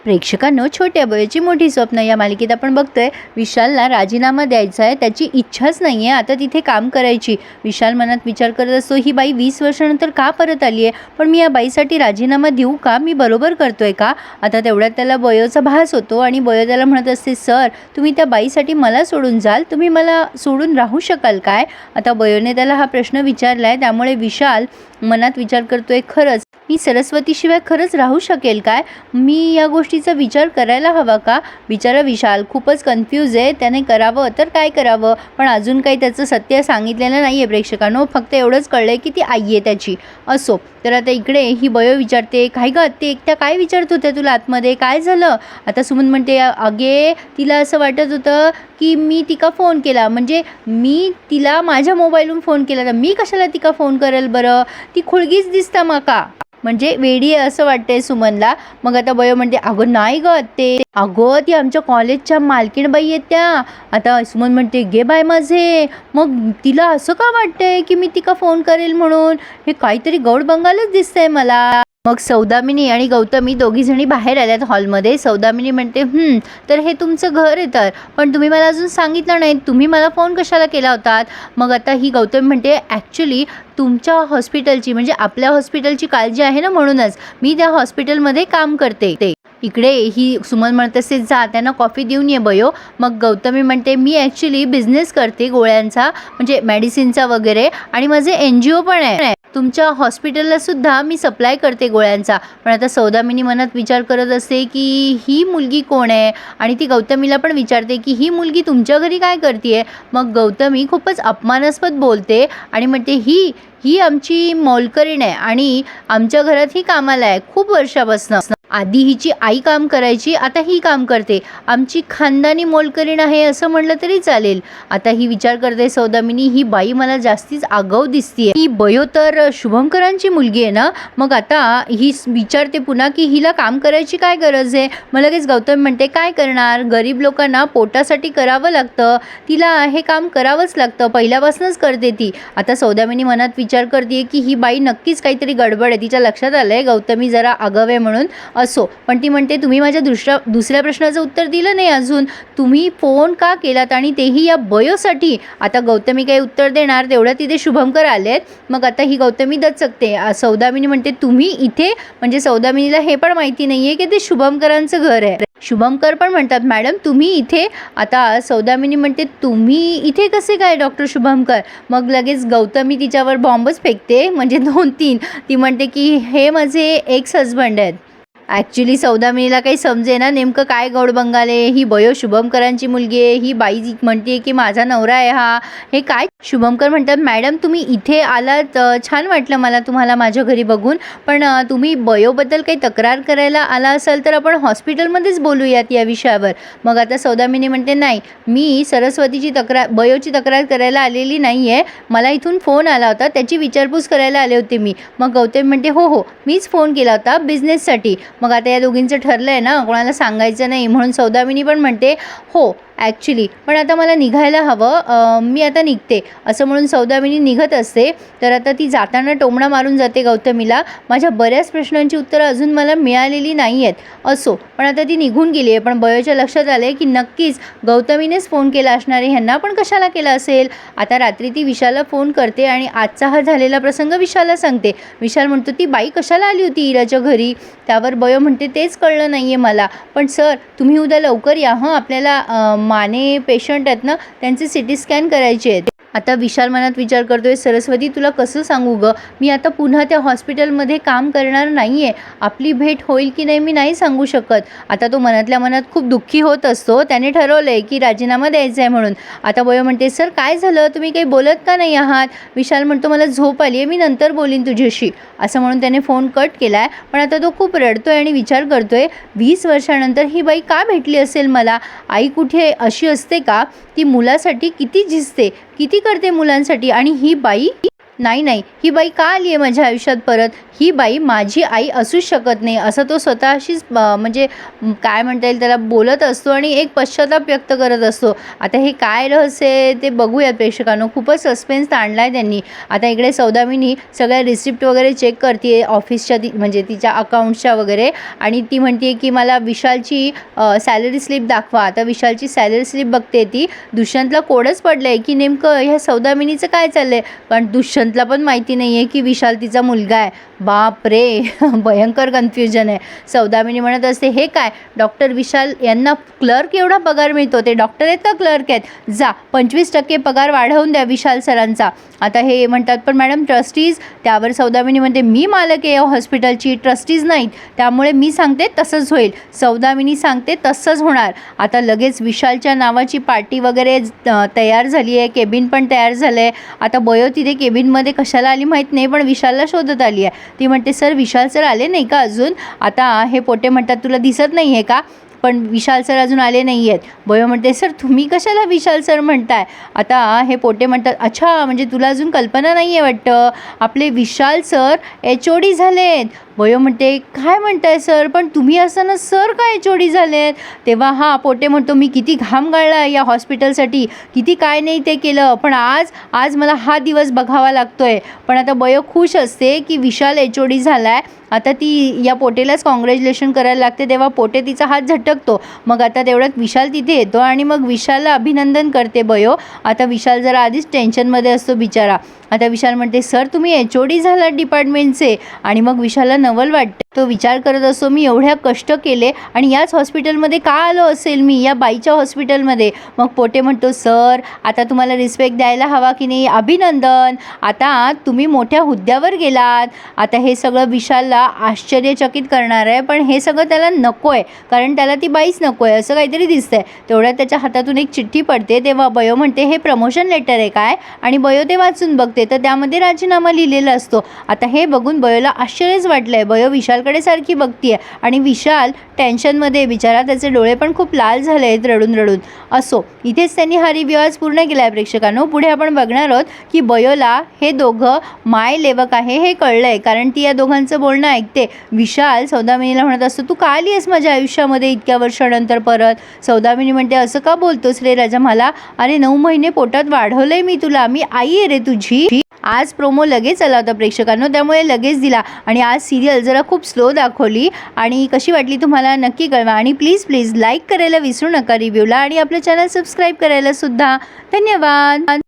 प्रेक्षकांनो, छोट्या बयाची मोठी स्वप्न या मालिकेत आपण बघतोय विशालला राजीनामा द्यायचा आहे. त्याची इच्छाच नाही आहे आता तिथे काम करायची. विशाल मनात विचार करत असतो, ही बाई 20 वर्षानंतर का परत आली आहे, पण मी या बाईसाठी राजीनामा देऊ का, मी बरोबर करतोय का. आता तेवढ्यात त्याला बयोचा भास होतो आणि बयो त्याला म्हणत असते, सर तुम्ही त्या बाईसाठी मला सोडून जाल, तुम्ही मला सोडून राहू शकाल काय. आता बयोने त्याला हा प्रश्न विचारलाय, त्यामुळे विशाल मनात विचार करतोय, खरंच मी सरस्वतीशिवाय खरंच राहू शकेल काय, मी या गोष्टीचा विचार करायला हवा का. बिचारा विशाल खूपच कन्फ्यूज आहे, त्याने करावं तर काय करावं, पण अजून काही त्याचं सत्य सांगितलेलं नाही आहे प्रेक्षकांनो. फक्त एवढंच कळलं आहे की ती आई आहे त्याची. असो, तर आता इकडे ही बयो विचारते, काय गं ते एकट्या काय विचारत होत्या तुला आतमध्ये, काय झालं. आता सुमन म्हणते, अगे तिला असं वाटत होतं की मी तिका फोन केला, म्हणजे मी तिला माझ्या मोबाईलवरून फोन केला, तर मी कशाला तिका फोन करेल बरं, ती खुळगीच दिसता माका, म्हणजे वेडी आहे असं वाटतंय सुमनला. मग आता बयो म्हणते, अगं नाही ग ते, अगं ती आमच्या कॉलेजच्या मालकीणबाई आहेत त्या. आता सुमन म्हणते, गे बाय माझे, मग तिला असं का वाटतंय की मी तिका फोन करेल म्हणून, हे काहीतरी गौड बंगालच दिसतंय मला. मग सौदामिनी आणि गौतमी दोघीजणी बाहेर आल्यात हॉलमध्ये. सौदामिनी म्हणते, तर हे तुमचं घर आहे तर, पण तुम्ही मला अजून सांगितलं नाही, तुम्ही मला फोन कशाला केला होतात. मग आता ही गौतमी म्हणते, ॲक्च्युली तुमच्या हॉस्पिटलची, म्हणजे आपल्या हॉस्पिटलची काळजी आहे ना, म्हणूनच मी त्या हॉस्पिटलमध्ये काम करते. इकडे ही सुमन म्हणत असते, जा त्यांना कॉफी देऊन ये बयो. मग गौतमी म्हणते, मी ॲक्च्युली बिझनेस करते गोळ्यांचा, म्हणजे मेडिसिनचा वगैरे, आणि माझे NGO पण आहे, तुमच्या हॉस्पिटलला सुद्धा मी सप्लाय करते गोळ्यांचा. पण आता सौदामिनी मनात विचार करत असते की ही मुलगी कोण आहे, आणि ती गौतमीला पण विचारते की ही मुलगी तुमच्या घरी काय करते. मग गौतमी खूपच अपमानास्पद बोलते आणि म्हणते, ही आमची मोलकरीण आहे आणि आमच्या घरात ही कामाला आहे खूप वर्षापासून. आधी हिची आई काम करायची, आता ही काम करते, आमची खानदानी मोलकरीण आहे असं म्हटलं तरी चालेल. आता ही विचार करते सौदामिनी, ही बाई मला जास्तीच आगाऊ दिसतीये, ही बयो तर शुभंकरांची मुलगी आहे ना. मग आता ही विचारते पुन्हा की हिला काम करायची काय गरज आहे. मग लगेच गौतम म्हणते, काय करणार, गरीब लोकांना पोटासाठी करावं लागतं, तिला हे काम करावंच लागतं, पहिल्यापासूनच करते ती. आता सौदामिनी मनात विचार करते की ही बाई नक्कीच काहीतरी गडबड आहे, तिच्या लक्षात आलंय गौतमी जरा आगाव आहे म्हणून. असो, पण ती म्हणते, तुम्ही माझ्या दुसऱ्या प्रश्नाचं उत्तर दिलं नाही अजून, तुम्ही फोन का केलात आणि तेही या बयोसाठी. आता गौतमी काही उत्तर देणार तेवढ्या तिथे शुभंकर आलेत. मग आता ही गौतमी दचकते. सौदामिनी म्हणते, तुम्ही इथे, म्हणजे सौदामिनीला हे पण माहिती नाही आहे की ते शुभंकरांचं घर आहे. शुभंकर पण म्हणतात, मॅडम तुम्ही इथे. आता सौदामिनी म्हणते, तुम्ही इथे कसे काय डॉक्टर शुभंकर. मग लगेच गौतमी तिच्यावर बॉम्बच फेकते, म्हणजे 2-3. ती म्हणते की हे माझे एक्स हजबंड आहेत. ॲक्च्युली सौदामिनीला काही समजेना नेमकं काय गौड बंगाले, ही बयो शुभंकरांची मुलगी आहे, ही बाई म्हणते की माझा नवरा आहे हा, हे काय. शुभंकर म्हणतात, मॅडम तुम्ही इथे आलात, छान वाटलं मला तुम्हाला माझ्या घरी बघून, पण तुम्ही बयोबद्दल काही तक्रार करायला आला असाल तर आपण हॉस्पिटलमध्येच बोलूयात या विषयावर. मग आता सौदामिनी म्हणते, नाही मी बयोची तक्रार करायला आलेली नाही आहे, मला इथून फोन आला होता, त्याची विचारपूस करायला आले होते मी. मग गौतमी म्हणते, हो मीच फोन केला होता बिझनेससाठी. मग आता या दोघींचं ठरलं आहे ना, कोणाला सांगायचं नाही, म्हणून सौदामिनी पण म्हणते, हो ॲक्च्युली पण आता मला निघायला हवं, मी आता निघते, असं म्हणून सौदामिनी निघत असते. तर आता ती जाताना टोमणा मारून जाते गौतमीला, माझ्या बऱ्याच प्रश्नांची उत्तरं अजून मला मिळालेली नाही आहेत. असो, पण आता ती निघून गेली आहे. पण बयोच्या लक्षात आलं आहे की नक्कीच गौतमीनेच फोन केला असणार आहे, ह्यांना पण कशाला केला असेल. आता रात्री ती विशालला फोन करते आणि आजचा हा झालेला प्रसंग विशालला सांगते. विशाल म्हणतो, ती बाई कशाला आली होती इराच्या घरी. त्यावर बयो म्हणते, तेच कळलं नाही आहे मला, पण सर तुम्ही उद्या लवकर या हं, आपल्याला माने पेशंट आहेत ना, त्यांचे CT स्कॅन करायचे आहेत. आता विशाल मनात विचार करतोय, सरस्वती तुला कसं सांगू गं, मी आता पुन्हा त्या हॉस्पिटलमध्ये काम करणार नाही आहे, आपली भेट होईल की नाही मी नाही सांगू शकत. आता तो मनातल्या मनात खूप दुःखी होत असतो, त्याने ठरवलं आहे की राजीनामा द्यायचा आहे म्हणून. आता बयो म्हणते, सर काय झालं, तुम्ही काही बोलत का नाही आहात. विशाल म्हणतो, मला झोप आली आहे, मी नंतर बोलीन तुझ्याशी, असं म्हणून त्याने फोन कट केला आहे. पण आता तो खूप रडतोय आणि विचार करतोय, 20 वर्षानंतर ही बाई का भेटली असेल मला. आई कुठे अशी असते का, ती मुलासाठी किती झिजते, किती करते मुलांसाठी, आणि ही बाई नाही नाही, ही बाई का आली आहे माझ्या आयुष्यात परत, ही बाई माझी आई असूच शकत नाही, असं तो स्वतःशीच म्हणजे काय म्हणता येईल त्याला बोलत असतो आणि एक पश्चाताप व्यक्त करत असतो. आता हे काय रहस्य आहे ते बघूया प्रेक्षकांनो. खूपच सस्पेन्स ताणला आहे त्यांनी. आता इकडे सौदामिनी सगळ्या रिसिप्ट वगैरे चेक करते आहे ऑफिसच्या, म्हणजे तिच्या अकाउंट्सच्या वगैरे, आणि ती म्हणते की मला विशालची सॅलरी स्लिप दाखवा. आता विशालची सॅलरी स्लिप बघते ती. दुष्यंतला कोडच पडलं आहे की नेमकं ह्या सौदामिनीचं काय चाललं आहे, कारण दुष्यंतला पण माहिती नाही आहे की विशाल तिचा मुलगा आहे. बाप रे भयंकर कन्फ्युजन आहे. सौदामिनी म्हणत असते, हे काय डॉक्टर विशाल यांना क्लर्क एवढा पगार मिळतो, ते डॉक्टर आहेत का क्लर्क आहेत, जा 25% पगार वाढवून द्या विशाल सरांचा. आता हे म्हणतात पण मॅडम ट्रस्टीज, त्यावर सौदामिनी म्हणते मी मालक आहे हॉस्पिटलची, ट्रस्टीज नाहीत, त्यामुळे मी सांगते तसंच होईल. सौदामिनी सांगते तसंच होणार. आता लगेच विशालच्या नावाची पार्टी वगैरे तयार झाली आहे, केबिन पण तयार झालं आहे. आता बयो तिथे केबिनमध्ये कशाला आली माहीत नाही, पण विशालला शोधत आली आहे. ती म्हणते सर विशाल सर आले नाही का अजून. आता हे पोटे म्हणतात तुला दिसत नाही आहे का, पण विशाल सर अजून आले नाही आहेत. बयो म्हणते सर तुम्ही कशाला विशाल सर म्हणताय. आता हे पोटे म्हणतात अच्छा म्हणजे तुला अजून कल्पना नाही आहे वाटतं, आपले विशाल सर HOD झालेत. बयो म्हणते काय म्हणताय सर, पण तुम्ही असताना सर काय HOD झालेत. तेव्हा हा पोटे म्हणतो मी किती घाम गाळला या हॉस्पिटलसाठी, किती काय नाही ते केलं, पण आज मला हा दिवस बघावा लागतोय. पण आता बयो खुश असते की विशाल HOD झाला आहे. आता ती या पोटेलाच कॉंग्रॅच्युलेशन करायला लागते. तेव्हा पोटे तिचा हात झटकतो. मग आता तेवढ्यात विशाल तिथे येतो आणि मग विशालला अभिनंदन करते बयो. आता विशाल जरा आधीच टेन्शनमध्ये असतो बिचारा. आता विशाल म्हणते सर तुम्ही HOD झालात डिपार्टमेंटचे, आणि मग विशालला नवल वाटते. तो विचार करत असतो मी एवढ्या कष्ट केले आणि याच हॉस्पिटलमध्ये का आलो असेल मी, या बाईच्या हॉस्पिटलमध्ये. मग पोटे म्हणतो सर आता तुम्हाला रिस्पेक्ट द्यायला हवा की नाही, अभिनंदन, आता तुम्ही मोठ्या हुद्द्यावर गेलात. आता हे सगळं विशालला आश्चर्यचकित करणार आहे, पण हे सगळं त्याला नको आहे, कारण त्याला ती बाईच नको आहे असं काहीतरी दिसतंय. तेवढ्यात त्याच्या हातातून एक चिठ्ठी पडते. तेव्हा बयो म्हणते हे प्रमोशन लेटर आहे काय, आणि बयो ते वाचून बघते तर त्यामध्ये राजीनामा लिहिलेला असतो. आता हे बघून बयोला आश्चर्यच वाटलं आहे. बयो विशालकडे सारखी बघतीये आणि विशाल टेन्शनमध्ये बिचारा, त्याचे डोळे पण खूप लाल झाले आहेत रडून रडून. असो, इथेच त्यांनी हा रिव्ह्यू आज पूर्ण केला आहे प्रेक्षकांनो. पुढे आपण बघणार आहोत की बयोला हे दोघं माय लेवक आहे हे कळलं आहे, कारण ती या दोघांचं बोलणं ऐकते. विशाल सौदामिनीला म्हणत असतो तू का आली आहेस माझ्या आयुष्यामध्ये इतक्या वर्षानंतर परत. सौदामिनी म्हणते असं का बोलतोस रे राजा मला, अरे 9 महिने पोटात वाढवलंय मी तुला, मी आई आहे रे तुझी. आज प्रोमो लगेच आला होता प्रेक्षकांनो, त्यामुळे लगेच दिला. आणि आज सिरियल जरा खूप स्लो दाखवली. आणि कशी वाटली तुम्हाला नक्की कळवा. आणि प्लीज लाईक करायला विसरू नका रिव्ह्यूला, आणि आपलं चॅनल सबस्क्राईब करायला सुद्धा. धन्यवाद.